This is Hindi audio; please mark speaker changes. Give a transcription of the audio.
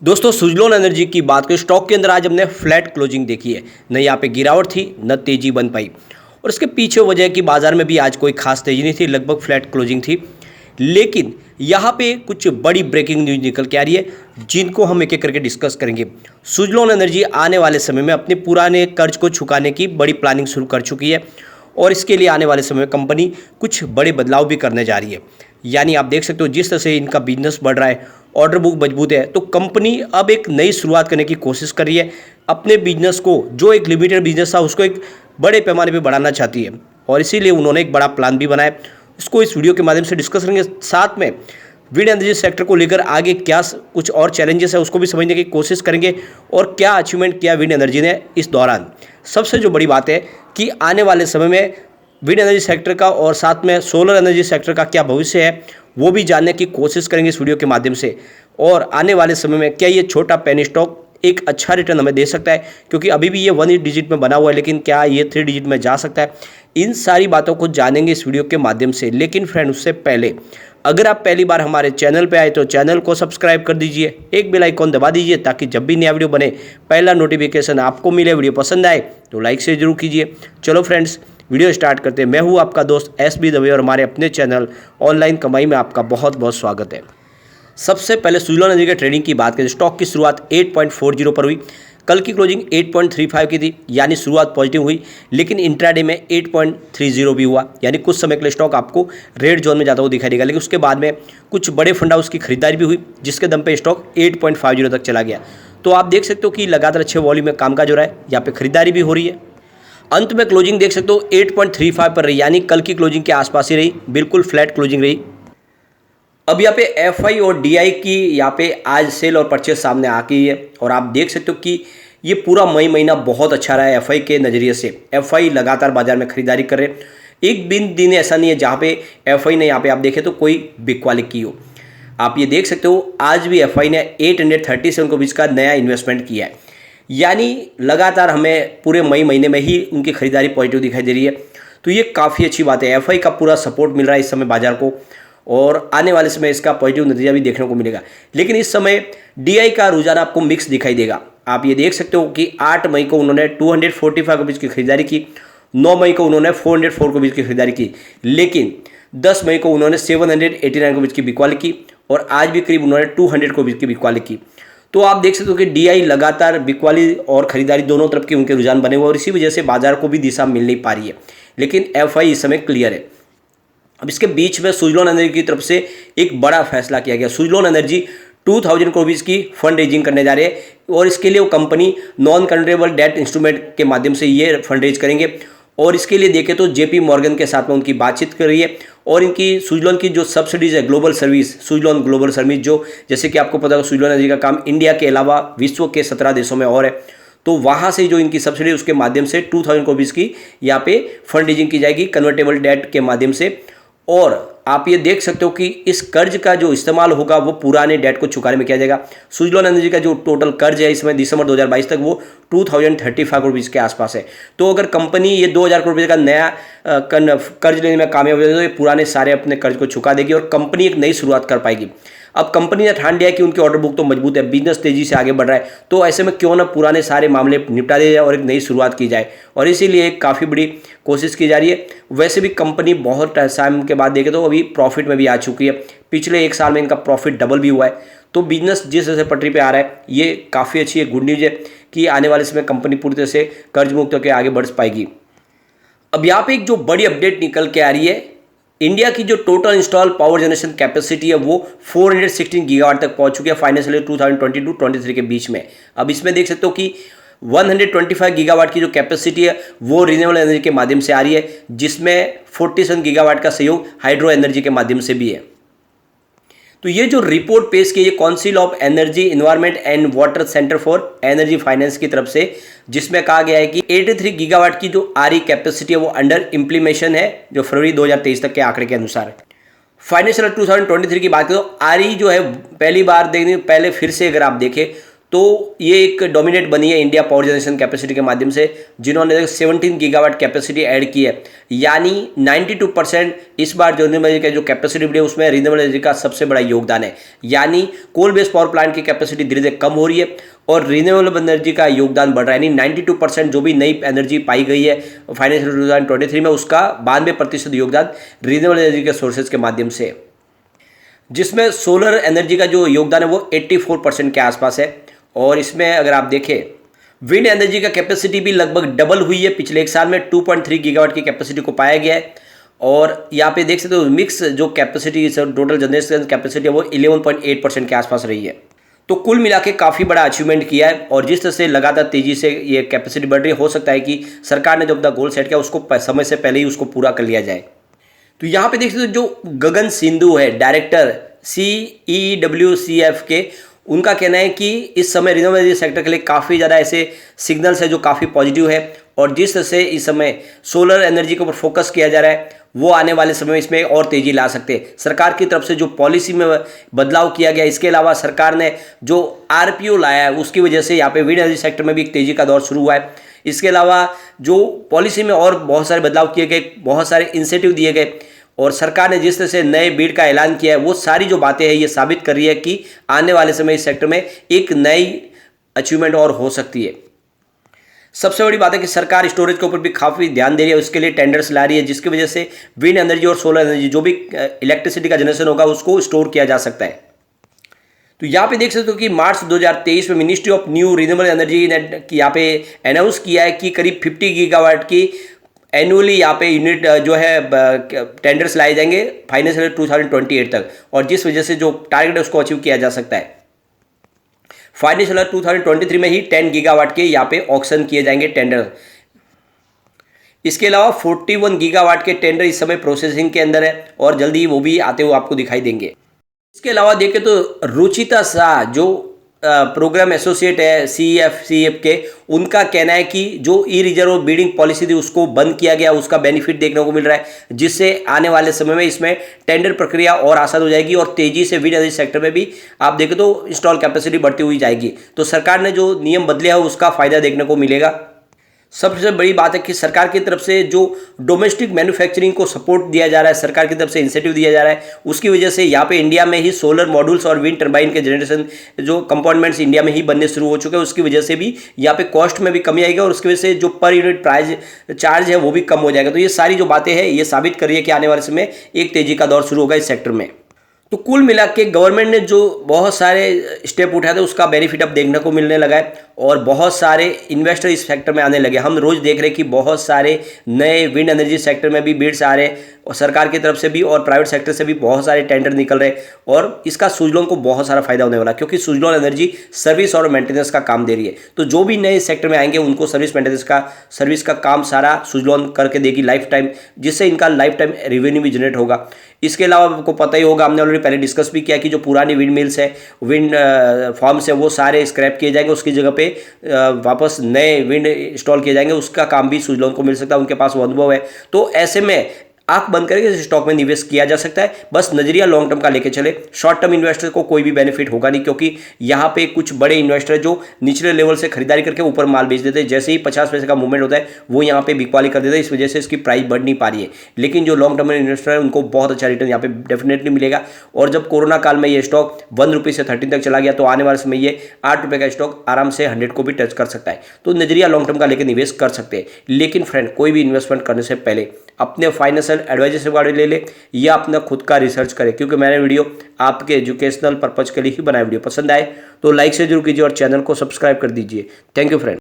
Speaker 1: दोस्तों सुजलोन एनर्जी की बात करें, स्टॉक के अंदर आज हमने फ्लैट क्लोजिंग देखी है। न यहाँ पे गिरावट थी, न तेजी बन पाई। और इसके पीछे वजह है कि बाजार में भी आज कोई खास तेजी नहीं थी, लगभग फ्लैट क्लोजिंग थी। लेकिन यहाँ पे कुछ बड़ी ब्रेकिंग न्यूज निकल के आ रही है, जिनको हम एक एक करके डिस्कस करेंगे। सुजलोन एनर्जी आने वाले समय में अपने पुराने कर्ज को चुकाने की बड़ी प्लानिंग शुरू कर चुकी है और इसके लिए आने वाले समय में कंपनी कुछ बड़े बदलाव भी करने जा रही है। यानी आप देख सकते हो जिस तरह से इनका बिजनेस बढ़ रहा है, ऑर्डर बुक मजबूत है, तो कंपनी अब एक नई शुरुआत करने की कोशिश कर रही है। अपने बिजनेस को, जो एक लिमिटेड बिजनेस था, उसको एक बड़े पैमाने पे बढ़ाना चाहती है और इसीलिए उन्होंने एक बड़ा प्लान भी बनाया। इसको इस वीडियो के माध्यम से डिस्कस करेंगे। साथ में विंड एनर्जी सेक्टर को लेकर आगे क्या कुछ और चैलेंजेस है उसको भी समझने की कोशिश करेंगे और क्या अचीवमेंट किया विंड एनर्जी ने इस दौरान। सबसे जो बड़ी बात है कि आने वाले समय में विंड एनर्जी सेक्टर का और साथ में सोलर एनर्जी सेक्टर का क्या भविष्य है, वो भी जानने की कोशिश करेंगे इस वीडियो के माध्यम से। और आने वाले समय में क्या ये छोटा पेनी स्टॉक एक अच्छा रिटर्न हमें दे सकता है, क्योंकि अभी भी ये 1 डिजिट में बना हुआ है, लेकिन क्या ये 3 डिजिट में जा सकता है। इन सारी बातों को जानेंगे इस वीडियो के माध्यम से। लेकिन फ्रेंड, उससे पहले अगर आप पहली बार हमारे चैनल पे आए तो चैनल को सब्सक्राइब कर दीजिए, एक बेल आइकॉन दबा दीजिए ताकि जब भी नया वीडियो बने पहला नोटिफिकेशन आपको मिले। वीडियो पसंद आए तो लाइक से जरूर कीजिए। चलो फ्रेंड्स, वीडियो स्टार्ट करते हैं। मैं हूँ आपका दोस्त एसबी दवे और हमारे अपने चैनल ऑनलाइन कमाई में आपका बहुत बहुत स्वागत है। सबसे पहले सुजलोन एनर्जी के ट्रेडिंग की बात करें, स्टॉक की शुरुआत 8.40 पर हुई। कल की क्लोजिंग 8.35 की थी, यानी शुरुआत पॉजिटिव हुई, लेकिन इंट्राडे में 8.30 भी हुआ, यानी कुछ समय के लिए स्टॉक आपको रेड जोन में जाता हुआ दिखाई देगा। लेकिन उसके बाद में कुछ बड़े फंड हाउस की खरीदारी भी हुई, जिसके दम पे स्टॉक 8.50 तक चला गया। तो आप देख सकते हो कि लगातार अच्छे वॉल्यूम में कामकाज हो रहा है, यहाँ पे खरीदारी भी हो रही है। अंत में क्लोजिंग देख सकते हो 8.35 पर रही, यानी कल की क्लोजिंग के आसपास ही रही, बिल्कुल फ्लैट क्लोजिंग रही। अब यहाँ पे एफआई और डीआई की यहाँ पे आज सेल और परचेज सामने आ गई है और आप देख सकते हो कि ये पूरा मई महीना बहुत अच्छा रहा है एफआई के नज़रिए से। एफआई लगातार बाजार में खरीदारी कर रहे हैं। एक दिन ऐसा नहीं है जहाँ पे एफआई ने यहाँ पे आप देखें तो कोई बिकवाली की हो। आप ये देख सकते हो आज भी एफआई ने 837 को बीच का नया इन्वेस्टमेंट किया है, यानी लगातार हमें पूरे मई महीने में ही उनकी खरीदारी पॉजिटिव दिखाई दे रही है। तो ये काफ़ी अच्छी बात है। एफआई का पूरा सपोर्ट मिल रहा है इस समय बाजार को और आने वाले समय इसका पॉजिटिव नतीजा भी देखने को मिलेगा। लेकिन इस समय डीआई का रुझान आपको मिक्स दिखाई देगा। आप ये देख सकते हो कि 8 मई को उन्होंने 245 के बीच की खरीदारी की, 9 मई को उन्होंने 404 के बीच की खरीदारी की, लेकिन 10 मई को उन्होंने 789 के बीच की बिकवाली की और आज भी करीब उन्होंने 200 के बीच की बिकवाली की। तो आप देख सकते हो कि डीआई लगातार बिकवाली और खरीदारी दोनों तरफ के उनके रुझान बने हुए और इसी वजह से बाजार को भी दिशा मिल नहीं पा रही है। लेकिन एफआई इस समय क्लियर है। अब इसके बीच में सुजलोन एनर्जी की तरफ से एक बड़ा फैसला किया गया। सुजलोन एनर्जी 2000 करोड़ की फंड रेजिंग करने जा रहे हैं और इसके लिए वो company non convertible debt instrument के माध्यम से ये फंड रेज करेंगे। और इसके लिए देखें तो जेपी मॉर्गन के साथ में उनकी बातचीत कर रही है और इनकी सुजलोन की जो सब्सिडीज है, global service, Suzlon global service, जो जैसे कि आपको पता है सुजलोन एनर्जी का काम इंडिया के अलावा विश्व के 17 देशों में और है, तो वहाँ से जो इनकी सब्सिडी उसके माध्यम से 2000 करोड़ की यहाँ पे फंड रेजिंग की जाएगी कन्वर्टेबल डेट के माध्यम से। और आप ये देख सकते हो कि इस कर्ज का जो इस्तेमाल होगा वो पुराने डेट को चुकाने में किया जाएगा। सुजलोन एनर्जी का जो टोटल कर्ज है इसमें दिसंबर 2022 तक वो 2035 करोड़ के आसपास है। तो अगर कंपनी ये 2000 करोड़ का नया कर्ज लेने में कामयाब हो जाए तो ये पुराने सारे अपने कर्ज को चुका देगी और कंपनी एक नई शुरुआत कर पाएगी। अब कंपनी ने ठान लिया कि उनकी ऑर्डर बुक तो मजबूत है, बिजनेस तेजी से आगे बढ़ रहा है, तो ऐसे में क्यों ना पुराने सारे मामले निपटा दिए जाए और एक नई शुरुआत की जाए और इसीलिए एक काफ़ी बड़ी कोशिश की जा रही है। वैसे भी कंपनी बहुत टाइम के बाद देखे तो अभी प्रॉफिट में भी आ चुकी है। पिछले 1 साल में इनका प्रॉफिट डबल भी हुआ है। तो बिजनेस जिस तरह से पटरी पे आ रहा है ये काफ़ी अच्छी गुड न्यूज़ है कि आने वाले समय कंपनी पूरी तरह से कर्ज मुक्त होकर आगे बढ़ पाएगी। अब यहाँ पे एक जो बड़ी अपडेट निकल के आ रही है, इंडिया की जो total install power generation capacity है वो 416 गीगावाट तक पहुंच चुकी है फाइनेंशियल ईयर 2022-23 के बीच में। अब इसमें देख सकते हो कि 125 गीगावाट की जो कैपेसिटी है वो रिन्यूएबल एनर्जी के माध्यम से आ रही है, जिसमें 47 गीगावाट का सहयोग हाइड्रो एनर्जी के माध्यम से भी है। तो ये जो रिपोर्ट पेश की है council of energy environment and water centre for energy finance की तरफ से, जिसमें कहा गया है कि 83 गीगावाट की जो आरई कैपेसिटी है वो अंडर इम्प्लीमेशन है, जो फरवरी 2023 तक के आंकड़े के अनुसार है। फाइनेंशियल 2023 की बात करें तो आरई जो है पहली बार देखने पहले फिर से अगर आप देखें तो ये एक डोमिनेट बनी है इंडिया पावर जनरेशन कैपेसिटी के माध्यम से, जिन्होंने 17 गीगावाट कैपेसिटी ऐड की है। यानी 92% इस बार जो रिन्यूएबल एनर्जी का जो कैपेसिटी बढ़ी है उसमें रिन्यूएबल एनर्जी का सबसे बड़ा योगदान है। यानी कोल बेस्ड पावर प्लांट की कैपेसिटी धीरे धीरे कम हो रही है और रिन्यूएबल एनर्जी का योगदान बढ़ रहा है। यानी 92% जो भी नई एनर्जी पाई गई है फाइनेंशियल 2023 में, उसका 92% योगदान रिन्यूएबल एनर्जी के सोर्सेज के माध्यम से, जिसमें सोलर एनर्जी का जो योगदान है वो 84% के आसपास है। और इसमें अगर आप देखें विंड एनर्जी का कैपेसिटी भी लगभग डबल हुई है पिछले एक साल में, 2.3 गीगावाट की कैपेसिटी को पाया गया है। और यहाँ पे देख सकते हो मिक्स जो कैपेसिटी टोटल जनरेशन कैपेसिटी है वो 11.8% के आसपास रही है। तो कुल मिला के काफ़ी बड़ा अचीवमेंट किया है और जिस तरह से लगातार तेजी से ये कैपेसिटी बढ़ रही है, हो सकता है कि सरकार ने जो अपना गोल सेट किया उसको समय से पहले ही उसको पूरा कर लिया जाए। तो यहाँ पे देख सकते हो जो गगन सिंधु है डायरेक्टर CEWCF के, उनका कहना है कि इस समय रिन्यूएबल एनर्जी सेक्टर के लिए काफ़ी ज़्यादा ऐसे सिग्नल्स है जो काफ़ी पॉजिटिव है और जिस तरह से इस समय सोलर एनर्जी के ऊपर फोकस किया जा रहा है वो आने वाले समय में इसमें और तेज़ी ला सकते हैं। सरकार की तरफ से जो पॉलिसी में बदलाव किया गया, इसके अलावा सरकार ने जो RPO लाया है उसकी वजह से यहाँ पे विंड एनर्जी सेक्टर में भी एक तेज़ी का दौर शुरू हुआ है। इसके अलावा जो पॉलिसी में और बहुत सारे बदलाव किए गए, बहुत सारे इंसेंटिव दिए गए और सरकार ने जिस तरह से नए बिड का ऐलान किया है, वो सारी जो बातें हैं ये साबित कर रही है कि आने वाले समय इस सेक्टर में एक नई अचीवमेंट और हो सकती है। सबसे बड़ी बात है कि सरकार स्टोरेज के ऊपर भी काफ़ी ध्यान दे रही है, उसके लिए टेंडर्स ला रही है, जिसकी वजह से विंड एनर्जी और सोलर एनर्जी जो भी इलेक्ट्रिसिटी का जनरेशन होगा उसको स्टोर किया जा सकता है। तो यहाँ पे देख सकते हो कि मार्च 2023 में ministry of new renewable energy ने यहाँ पे अनाउंस किया है कि करीब 50 गीगावाट की एनुअली यहाँ पे यूनिट जो है टेंडर्स लाए जाएंगे फाइनेंशियल 2028 तक, और जिस वजह से जो टारगेट है उसको अचीव किया जा सकता है। फाइनेंशियल 2023 में ही 10 गीगावाट के यहाँ पे ऑक्शन किए जाएंगे टेंडर। इसके अलावा 41 गीगावाट के टेंडर इस समय प्रोसेसिंग के अंदर है और जल्दी वो भी आते हुए आपको दिखाई देंगे। इसके अलावा देखें तो रुचिता शाह जो प्रोग्राम एसोसिएट है CEF के, उनका कहना है कि जो ई रिजर्व बिडिंग पॉलिसी थी उसको बंद किया गया, उसका बेनिफिट देखने को मिल रहा है, जिससे आने वाले समय में इसमें टेंडर प्रक्रिया और आसान हो जाएगी और तेजी से विंड एनर्जी सेक्टर में भी आप देखें तो इंस्टॉल कैपेसिटी बढ़ती हुई जाएगी। तो सरकार ने जो नियम बदले है उसका फायदा देखने को मिलेगा। सबसे बड़ी बात है कि सरकार की तरफ से जो डोमेस्टिक मैन्युफैक्चरिंग को सपोर्ट दिया जा रहा है, सरकार की तरफ से इंसेंटिव दिया जा रहा है, उसकी वजह से यहाँ पे इंडिया में ही सोलर मॉड्यूल्स और विंड टर्बाइन के जनरेशन जो कंपोनेंट्स इंडिया में ही बनने शुरू हो चुके हैं, उसकी वजह से भी यहाँ पे कॉस्ट में भी कमी आएगी और उसकी वजह से जो पर यूनिट प्राइस चार्ज है वो भी कम हो जाएगा। तो ये सारी जो बातें हैं ये साबित कर रही है कि आने वाले समय एक तेजी का दौर शुरू होगा इस सेक्टर में। तो कुल मिला के गवर्नमेंट ने जो बहुत सारे स्टेप उठाए थे उसका बेनिफिट अब देखने को मिलने लगा है और बहुत सारे इन्वेस्टर इस सेक्टर में आने लगे। हम रोज देख रहे हैं कि बहुत सारे नए विंड एनर्जी सेक्टर में भी बिड्स आ रहे हैं और सरकार की तरफ से भी और प्राइवेट सेक्टर से भी बहुत सारे टेंडर निकल रहे हैं और इसका सुजलॉन को बहुत सारा फायदा होने वाला है, क्योंकि सुजलॉन एनर्जी सर्विस और मेंटेनेंस का काम दे रही है। तो जो भी नए सेक्टर में आएंगे उनको सर्विस का काम सारा सुजलॉन करके देगी लाइफ टाइम, जिससे इनका लाइफ टाइम रेवेन्यू भी जनरेट होगा। इसके अलावा आपको पता ही होगा, हमने ऑलरेडी पहले डिस्कस भी किया कि जो पुरानी विंड मिल्स है, विंड फार्म्स है, वो सारे स्क्रैप किए जाएंगे, उसकी जगह पे वापस नए विंड इंस्टॉल किए जाएंगे। उसका काम भी सुजलॉन को मिल सकता है, उनके पास वो अनुभव है। तो ऐसे में आंख बंद करके इस स्टॉक में निवेश किया जा सकता है। बस नजरिया लॉन्ग टर्म का लेके चले, शॉर्ट टर्म इन्वेस्टर को कोई भी बेनिफिट होगा नहीं, क्योंकि यहाँ पे कुछ बड़े इन्वेस्टर जो निचले लेवल से खरीदारी करके ऊपर माल बेच देते हैं, जैसे ही 50 पैसे का मूवमेंट होता है वो यहाँ पे बिकवाली कर देते हैं, इस वजह से इसकी प्राइस बढ़ नहीं पा रही है। लेकिन जो लॉन्ग टर्म इन्वेस्टर है उनको बहुत अच्छा रिटर्न यहाँ पे डेफिनेटली मिलेगा। और जब कोरोना काल में ये स्टॉक 1 रुपये से 13 तक चला गया, तो आने वाले समय ये 8 रुपये का स्टॉक आराम से 100 को भी टच कर सकता है। तो नजरिया लॉन्ग टर्म का लेकर निवेश कर सकते हैं। लेकिन फ्रेंड, कोई भी इन्वेस्टमेंट करने से पहले अपने फाइनेंशियल एडवाइजर से गाड़ी ले ले या अपना खुद का रिसर्च करें, क्योंकि मैंने वीडियो आपके एजुकेशनल पर्पज के लिए ही बनाया। वीडियो पसंद आए तो लाइक से जरूर कीजिए और चैनल को सब्सक्राइब कर दीजिए। Thank you friend.